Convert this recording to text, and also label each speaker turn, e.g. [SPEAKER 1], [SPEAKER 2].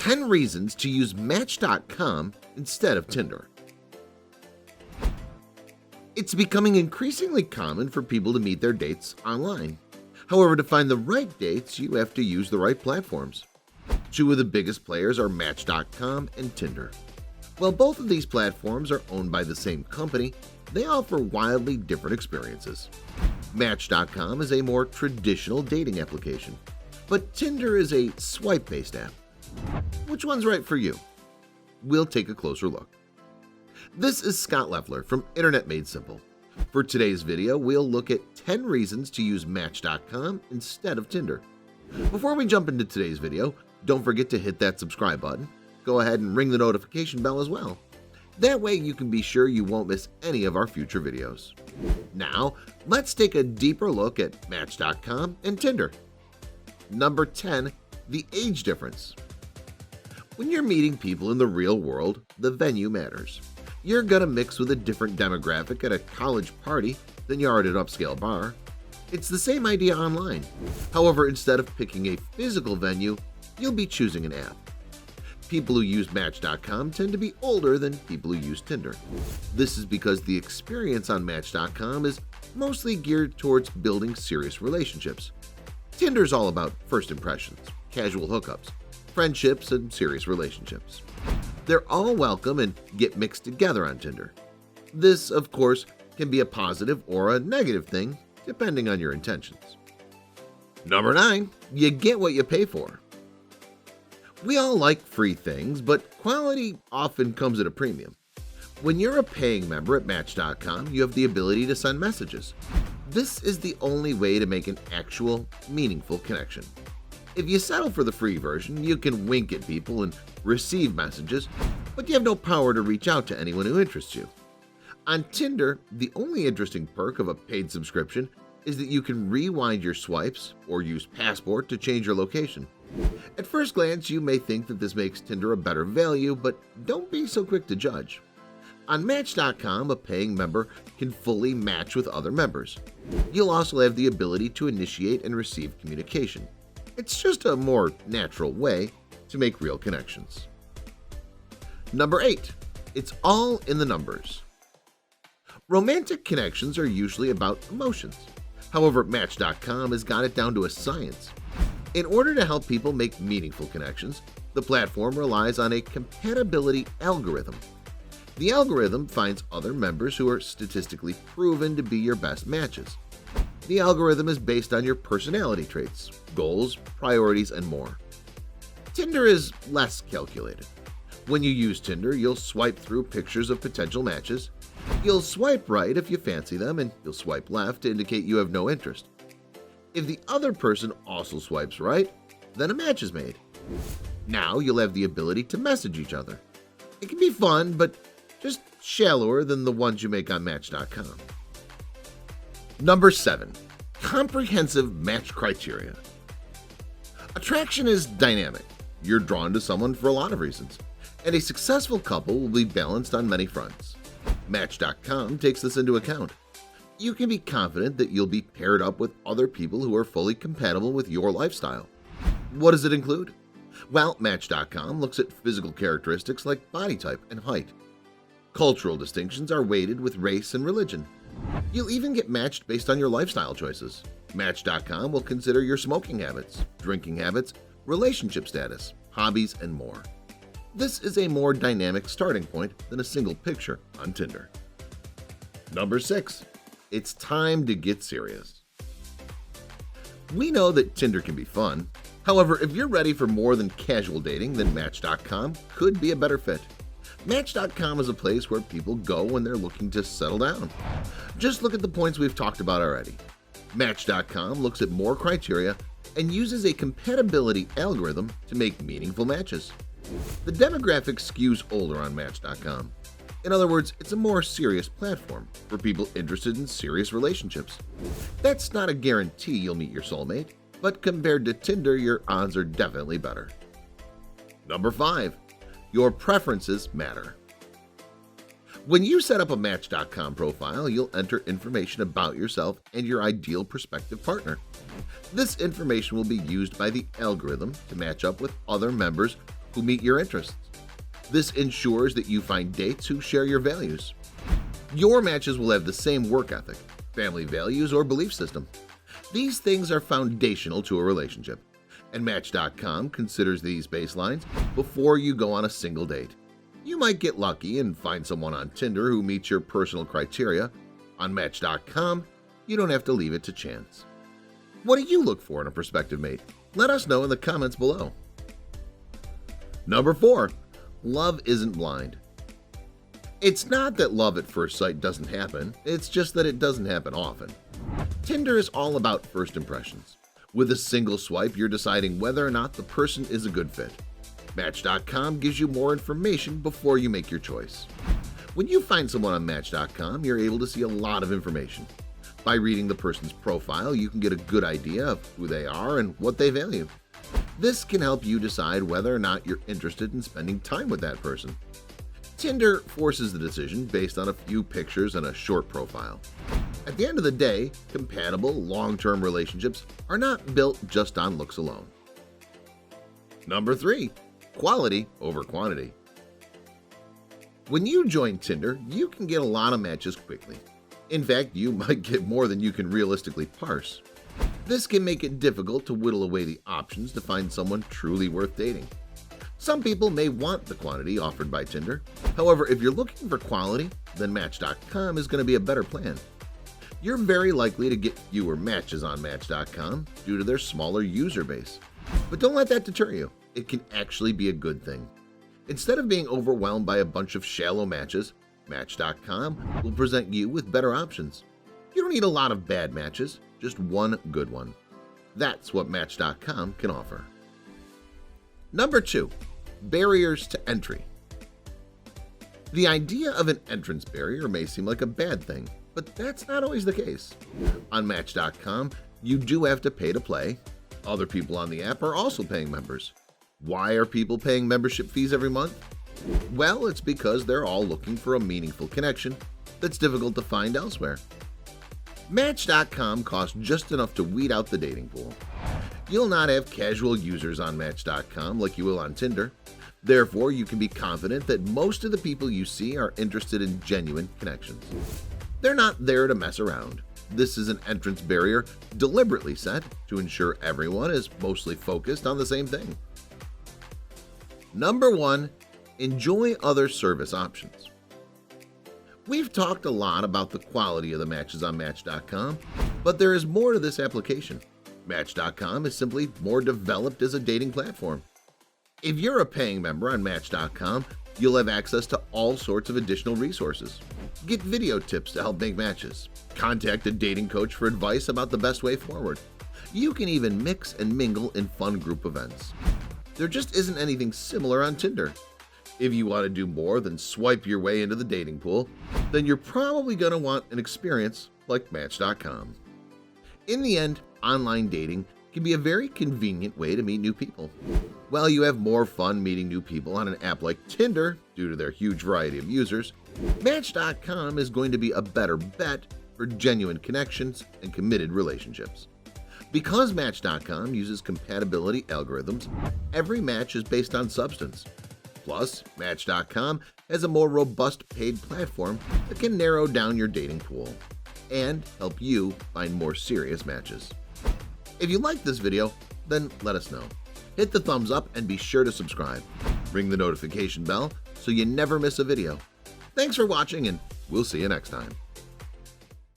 [SPEAKER 1] 10 reasons to use Match.com instead of Tinder. It's becoming increasingly common for people to meet their dates online. However, to find the right dates, you have to use the right platforms. Two of the biggest players are Match.com and Tinder. While both of these platforms are owned by the same company, they offer wildly different experiences. Match.com is a more traditional dating application, but Tinder is a swipe-based app. Which one's right for you? We'll take a closer look. This is Scott Leffler from Internet Made Simple. For today's video, we'll look at 10 reasons to use Match.com instead of Tinder. Before we jump into today's video, don't forget to hit that subscribe button. Go ahead and ring the notification bell as well. That way you can be sure you won't miss any of our future videos. Now, let's take a deeper look at Match.com and Tinder. Number 10. The age difference. When you're meeting people in the real world, the venue matters. You're gonna mix with a different demographic at a college party than you are at an upscale bar. It's the same idea online. However, instead of picking a physical venue, you'll be choosing an app. People who use Match.com tend to be older than people who use Tinder. This is because the experience on Match.com is mostly geared towards building serious relationships. Tinder's all about first impressions, casual hookups, friendships, and serious relationships. They're all welcome and get mixed together on Tinder. This, of course, can be a positive or a negative thing, depending on your intentions. Number 9. You get what you pay for. We all like free things, but quality often comes at a premium. When you're a paying member at Match.com, you have the ability to send messages. This is the only way to make an actual, meaningful connection. If you settle for the free version, you can wink at people and receive messages, but you have no power to reach out to anyone who interests you. On Tinder, the only interesting perk of a paid subscription is that you can rewind your swipes or use Passport to change your location. At first glance, you may think that this makes Tinder a better value, but don't be so quick to judge. On Match.com, a paying member can fully match with other members. You'll also have the ability to initiate and receive communication. It's just a more natural way to make real connections. Number 8. It's all in the numbers. Romantic connections are usually about emotions. However, Match.com has got it down to a science. In order to help people make meaningful connections, the platform relies on a compatibility algorithm. The algorithm finds other members who are statistically proven to be your best matches. The algorithm is based on your personality traits, goals, priorities, and more. Tinder is less calculated. When you use Tinder, you'll swipe through pictures of potential matches. You'll swipe right if you fancy them, and you'll swipe left to indicate you have no interest. If the other person also swipes right, then a match is made. Now you'll have the ability to message each other. It can be fun, but just shallower than the ones you make on Match.com. Number 7. Comprehensive match criteria. Attraction is dynamic. You're drawn to someone for a lot of reasons, and a successful couple will be balanced on many fronts. Match.com takes this into account. You can be confident that you'll be paired up with other people who are fully compatible with your lifestyle. What does it include? Well, Match.com looks at physical characteristics like body type and height. Cultural distinctions are weighted with race and religion. You'll even get matched based on your lifestyle choices. Match.com will consider your smoking habits, drinking habits, relationship status, hobbies, and more. This is a more dynamic starting point than a single picture on Tinder. Number 6. It's time to get serious. We know that Tinder can be fun. However, if you're ready for more than casual dating, then Match.com could be a better fit. Match.com is a place where people go when they're looking to settle down. Just look at the points we've talked about already. Match.com looks at more criteria and uses a compatibility algorithm to make meaningful matches. The demographic skews older on Match.com. In other words, it's a more serious platform for people interested in serious relationships. That's not a guarantee you'll meet your soulmate, but compared to Tinder, your odds are definitely better. Number 5. Your preferences matter. When you set up a Match.com profile, you'll enter information about yourself and your ideal prospective partner. This information will be used by the algorithm to match up with other members who meet your interests. This ensures that you find dates who share your values. Your matches will have the same work ethic, family values, or belief system. These things are foundational to a relationship, and Match.com considers these baselines before you go on a single date. You might get lucky and find someone on Tinder who meets your personal criteria. On Match.com, you don't have to leave it to chance. What do you look for in a prospective mate? Let us know in the comments below. Number 4. Love isn't blind. It's not that love at first sight doesn't happen, it's just that it doesn't happen often. Tinder is all about first impressions. With a single swipe, you're deciding whether or not the person is a good fit. Match.com gives you more information before you make your choice. When you find someone on Match.com, you're able to see a lot of information. By reading the person's profile, you can get a good idea of who they are and what they value. This can help you decide whether or not you're interested in spending time with that person. Tinder forces the decision based on a few pictures and a short profile. At the end of the day, compatible, long-term relationships are not built just on looks alone. Number 3. Quality over quantity. When you join Tinder, you can get a lot of matches quickly. In fact, you might get more than you can realistically parse. This can make it difficult to whittle away the options to find someone truly worth dating. Some people may want the quantity offered by Tinder. However, if you're looking for quality, then Match.com is going to be a better plan. You're very likely to get fewer matches on Match.com due to their smaller user base. But don't let that deter you. It can actually be a good thing. Instead of being overwhelmed by a bunch of shallow matches, Match.com will present you with better options. You don't need a lot of bad matches, just one good one. That's what Match.com can offer. Number 2. Barriers to entry. The idea of an entrance barrier may seem like a bad thing, but that's not always the case. On Match.com, you do have to pay to play. Other people on the app are also paying members. Why are people paying membership fees every month? Well, it's because they're all looking for a meaningful connection that's difficult to find elsewhere. Match.com costs just enough to weed out the dating pool. You'll not have casual users on Match.com like you will on Tinder. Therefore, you can be confident that most of the people you see are interested in genuine connections. They're not there to mess around. This is an entrance barrier deliberately set to ensure everyone is mostly focused on the same thing. Number 1. Enjoy other service options. We've talked a lot about the quality of the matches on Match.com, but there is more to this application. Match.com is simply more developed as a dating platform. If you're a paying member on Match.com, you'll have access to all sorts of additional resources. Get video tips to help make matches. Contact a dating coach for advice about the best way forward. You can even mix and mingle in fun group events. There just isn't anything similar on Tinder. If you want to do more than swipe your way into the dating pool, then you're probably going to want an experience like Match.com. In the end, online dating can be a very convenient way to meet new people. While you have more fun meeting new people on an app like Tinder due to their huge variety of users, Match.com is going to be a better bet for genuine connections and committed relationships. Because Match.com uses compatibility algorithms, every match is based on substance. Plus, Match.com has a more robust paid platform that can narrow down your dating pool and help you find more serious matches. If you liked this video, then let us know. Hit the thumbs up and be sure to subscribe. Ring the notification bell so you never miss a video. Thanks for watching, and we'll see you next time.